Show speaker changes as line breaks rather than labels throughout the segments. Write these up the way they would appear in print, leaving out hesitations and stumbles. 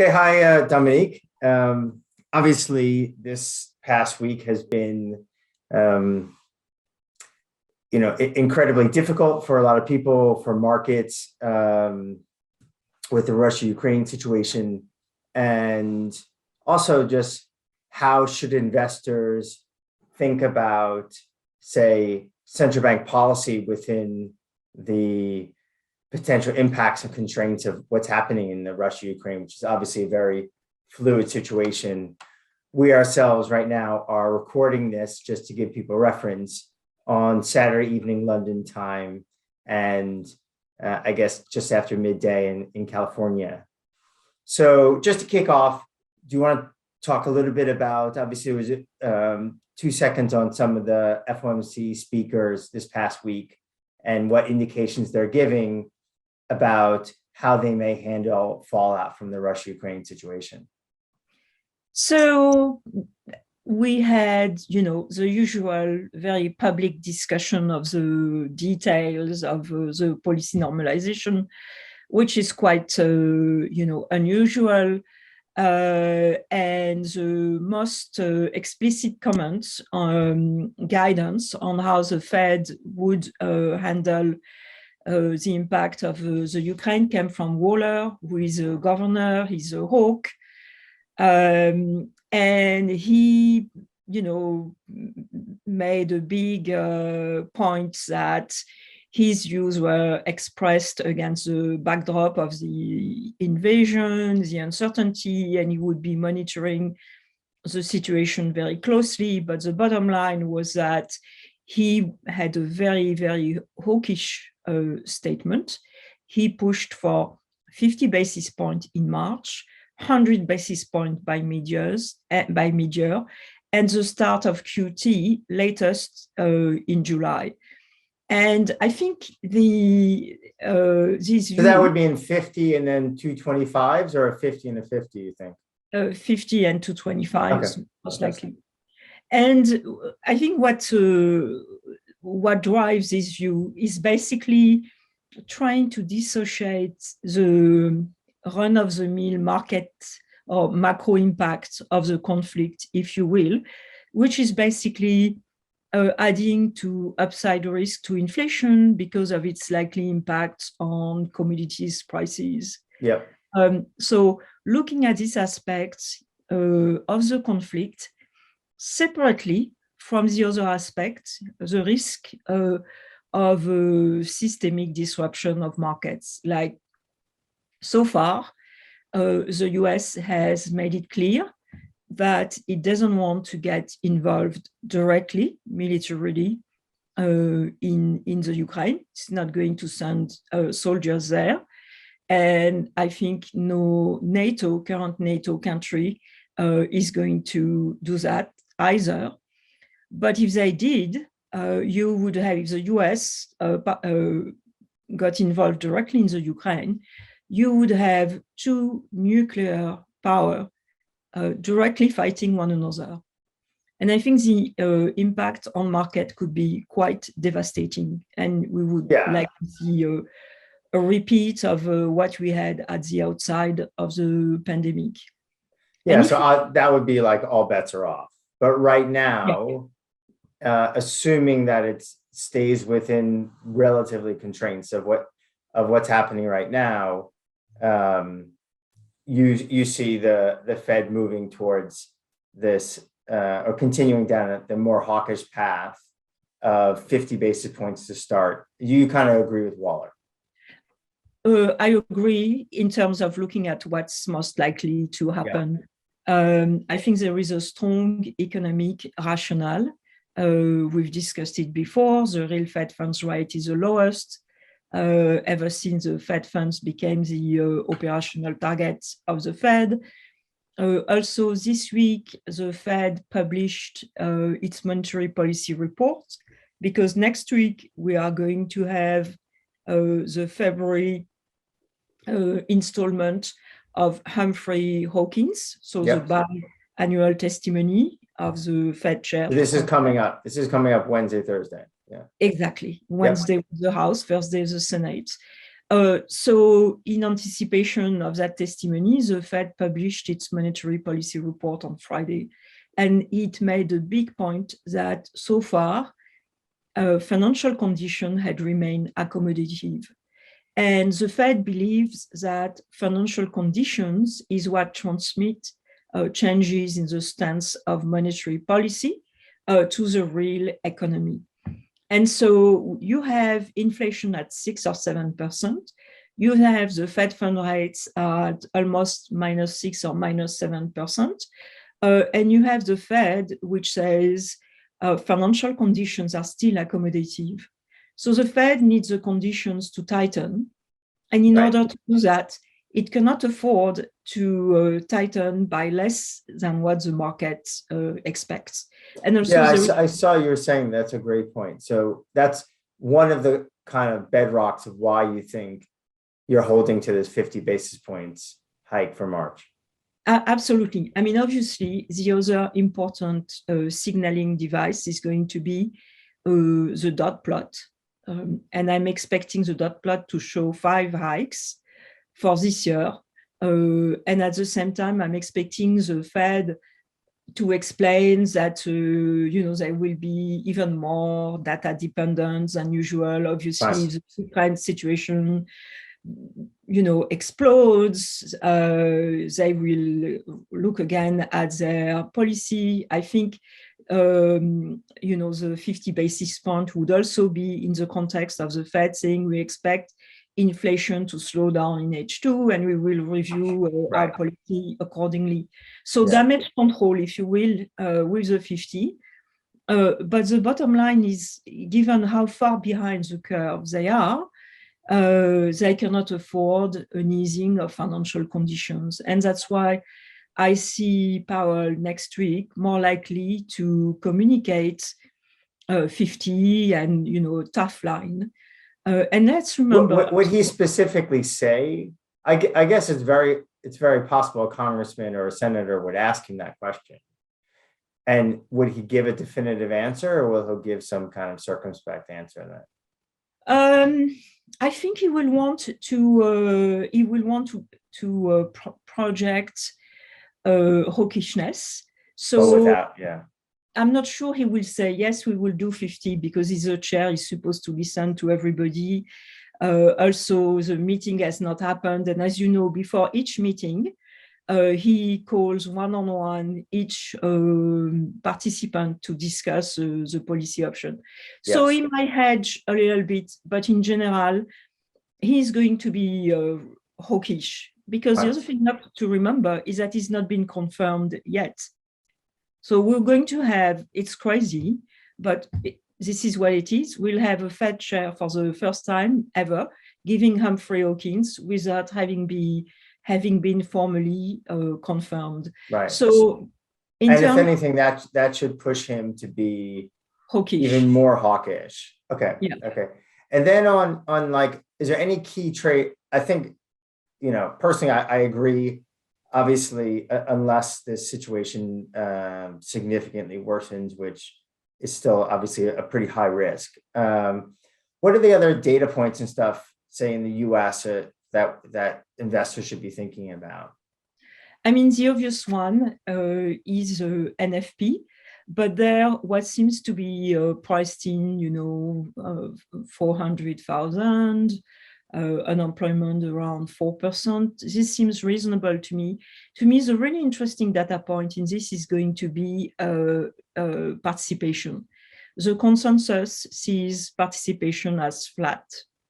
Okay, hi, Dominique. Obviously, this past week has been, incredibly difficult for a lot of people, for markets, with the Russia-Ukraine situation, and also just how should investors think about, say, central bank policy within the potential impacts and constraints of what's happening in the Russia-Ukraine, which is obviously a very fluid situation. We ourselves right now are recording this just to give people reference on Saturday evening London time, and I guess just after midday in California. So just to kick off, do you want to talk a little bit about, obviously it was 2 seconds on some of the FOMC speakers this past week and what indications they're giving about how they may handle fallout from the Russia-Ukraine situation?
So we had, the usual very public discussion of the details of the policy normalization, which is quite, unusual. And the most explicit comments on guidance on how the Fed would handle the impact of the Ukraine came from Waller, who is a governor, he's a hawk. And he, made a big point that his views were expressed against the backdrop of the invasion, the uncertainty, and he would be monitoring the situation very closely. But the bottom line was that he had a very, very hawkish statement. He pushed for 50 basis points in March, 100 basis points by mid-year, and the start of QT latest in July. And I think these
so that would mean 50 and then 225s, or a 50 and a 50, you think?
50 and 225s,
okay.
Most likely. And I think what drives this view is basically trying to dissociate the run-of-the-mill market or macro impact of the conflict, if you will, which is basically adding to upside risk to inflation because of its likely impact on commodities prices.
Yeah.
So looking at this aspect of the conflict separately from the other aspect, the risk of systemic disruption of markets. Like so far, the US has made it clear that it doesn't want to get involved directly, militarily, in the Ukraine. It's not going to send soldiers there. And I think no current NATO country is going to do that either. But if they did, you would have, if the US got involved directly in the Ukraine, you would have two nuclear power directly fighting one another. And I think the impact on market could be quite devastating. And we would like to see a repeat of what we had at the outside of the pandemic.
Yeah, so that would be like all bets are off. But right now, assuming that it stays within relatively constraints of what's happening right now, you see the Fed moving towards this or continuing down the more hawkish path of 50 basis points to start. You kind of agree with Waller?
I agree in terms of looking at what's most likely to happen. I think there is a strong economic rationale. We've discussed it before. The real Fed funds rate is the lowest ever since the Fed funds became the operational target of the Fed. Also this week, the Fed published its monetary policy report, because next week we are going to have the February installment of Humphrey-Hawkins, so the biannual testimony of the Fed chair.
This is coming up. This is coming up Wednesday, Thursday. Yeah.
Exactly. Wednesday the House, Thursday the Senate. So in anticipation of that testimony, the Fed published its monetary policy report on Friday, and it made a big point that so far, financial conditions had remained accommodative. And the Fed believes that financial conditions is what transmit changes in the stance of monetary policy to the real economy. And so you have inflation at 6 or 7%. You have the Fed fund rates at almost -6 or -7%. And you have the Fed, which says financial conditions are still accommodative. So the Fed needs the conditions to tighten. And in order to do that, it cannot afford to tighten by less than what the market expects. And also,
I saw you were saying that's a great point. So that's one of the kind of bedrocks of why you think you're holding to this 50 basis points hike for March.
Absolutely. I mean, obviously, the other important signaling device is going to be the dot plot. And I'm expecting the dot plot to show 5 hikes for this year. And at the same time, I'm expecting the Fed to explain that, there will be even more data dependent than usual. Obviously, if the current situation, explodes, they will look again at their policy. I think, the 50 basis point would also be in the context of the Fed saying we expect inflation to slow down in H2 and we will review our policy accordingly. So damage control, if you will, with the 50. But the bottom line is, given how far behind the curve they are, they cannot afford an easing of financial conditions. And that's why I see Powell next week more likely to communicate 50 and, tough line. And let's remember.
Would he specifically say? I guess it's very possible a congressman or a senator would ask him that question. And would he give a definitive answer, or will he give some kind of circumspect answer to
that? I think he will want to project hawkishness. So I'm not sure he will say, yes, we will do 50 because he's a chair, he's supposed to listen to everybody. Also, the meeting has not happened. And as you know, before each meeting, he calls one-on-one each participant to discuss the policy option. Yes. So he might hedge a little bit, but in general, he's going to be hawkish, because the other thing not to remember is that it's not been confirmed yet. So we're going to have, it's crazy, but this is what it is. We'll have a Fed chair for the first time ever giving Humphrey-Hawkins without having been formally confirmed.
Right.
So,
if anything, that should push him to be hawkish, even more hawkish. Okay. Yeah. Okay. And then on like, is there any key trait? I think, personally, I agree. Obviously, unless this situation significantly worsens, which is still obviously a pretty high risk. What are the other data points and stuff, say in the U.S., that investors should be thinking about?
I mean, the obvious one is NFP, but there what seems to be priced in, 400,000, unemployment around 4%. This seems reasonable to me. To me, the really interesting data point in this is going to be participation. The consensus sees participation as flat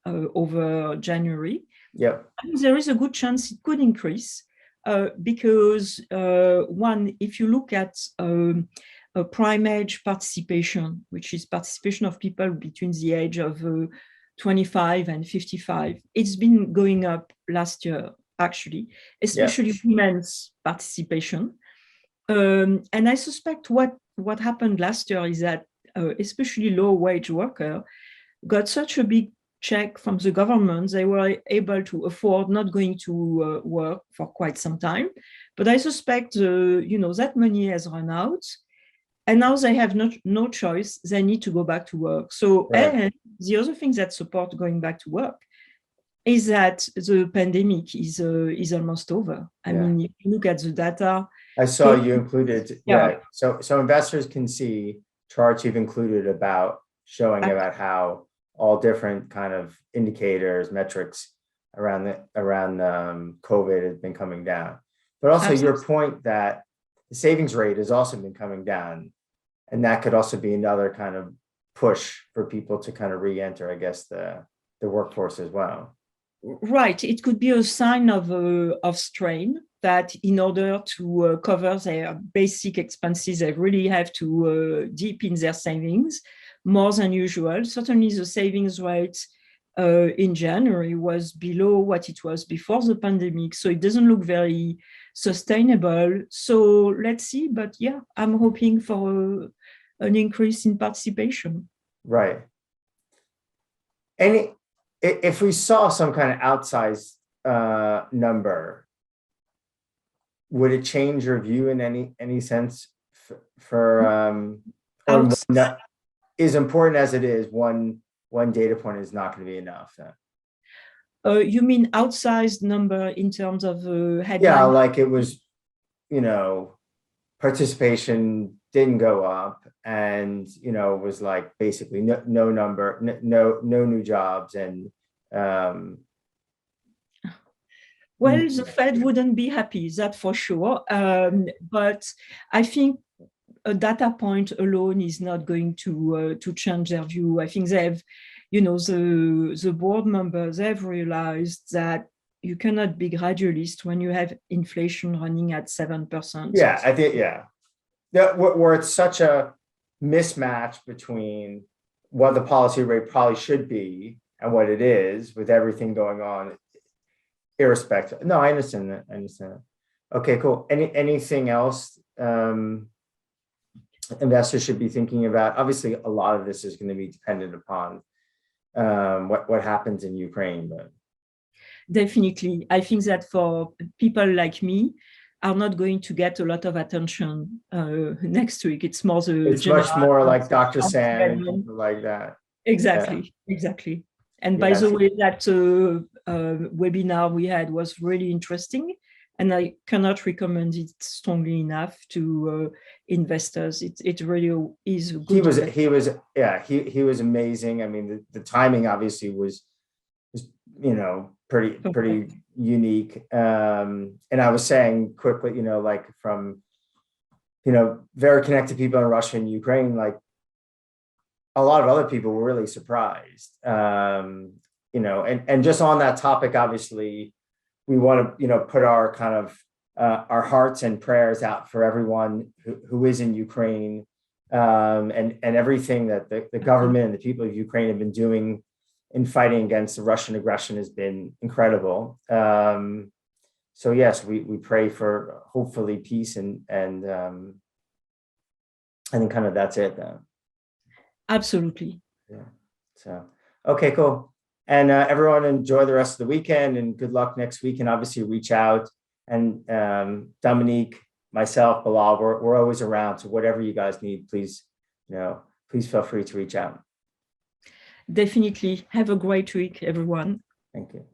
over January.
Yeah,
there is a good chance it could increase because one, if you look at a prime age participation, which is participation of people between the age of 25 and 55, it's been going up last year, actually, especially women's participation. And I suspect what happened last year is that especially low-wage workers got such a big check from the government, they were able to afford not going to work for quite some time. But I suspect, that money has run out. And now they have no choice. They need to go back to work. So, and the other thing that support going back to work is that the pandemic is almost over. I mean, if you look at the data,
I saw you included,
Yeah.
So investors can see charts you've included about showing about how all different kind of indicators, metrics around COVID has been coming down. But also your point that the savings rate has also been coming down, and that could also be another kind of push for people to kind of re-enter, I guess, the workforce as well.
Right. It could be a sign of strain, that in order to cover their basic expenses, they really have to dip in their savings more than usual. Certainly the savings rate in January was below what it was before the pandemic. So it doesn't look very sustainable. So let's see. But yeah, I'm hoping for an increase in participation.
Right. And if we saw some kind of outsized number, would it change your view in any sense for or not, as important as it is, one data point is not going to be enough?
You mean outsized number in terms of headline?
Yeah, like it was, participation didn't go up, and it was like basically no new jobs, and
well, the Fed wouldn't be happy, that for sure. But I think a data point alone is not going to change their view. I think they've, the board members have realized that you cannot be gradualist when you have inflation running at 7%.
Yeah, I think, where it's such a mismatch between what the policy rate probably should be and what it is, with everything going on, irrespective. No, I understand that. Okay, cool. Anything else investors should be thinking about? Obviously, a lot of this is going to be dependent upon what happens in Ukraine, but
definitely, I think that for people like me, are not going to get a lot of attention next week. It's more
it's much more like Dr. Sam and people like that.
Exactly. And by the way, that webinar we had was really interesting, and I cannot recommend it strongly enough to investors. It really is good.
He was amazing. I mean, the timing obviously was pretty unique. And I was saying quickly, like from very connected people in Russia and Ukraine, like a lot of other people were really surprised. And just on that topic, obviously, we want to put our kind of our hearts and prayers out for everyone who is in Ukraine, and everything that the government and the people of Ukraine have been doing in fighting against the Russian aggression has been incredible. So yes, we pray for hopefully peace, and then kind of that's it then.
Absolutely.
Yeah. So okay, cool. And everyone enjoy the rest of the weekend, and good luck next week. And obviously reach out, and Dominique, myself, Bilal, we're always around. So whatever you guys need, please feel free to reach out.
Definitely. Have a great week, everyone.
Thank you.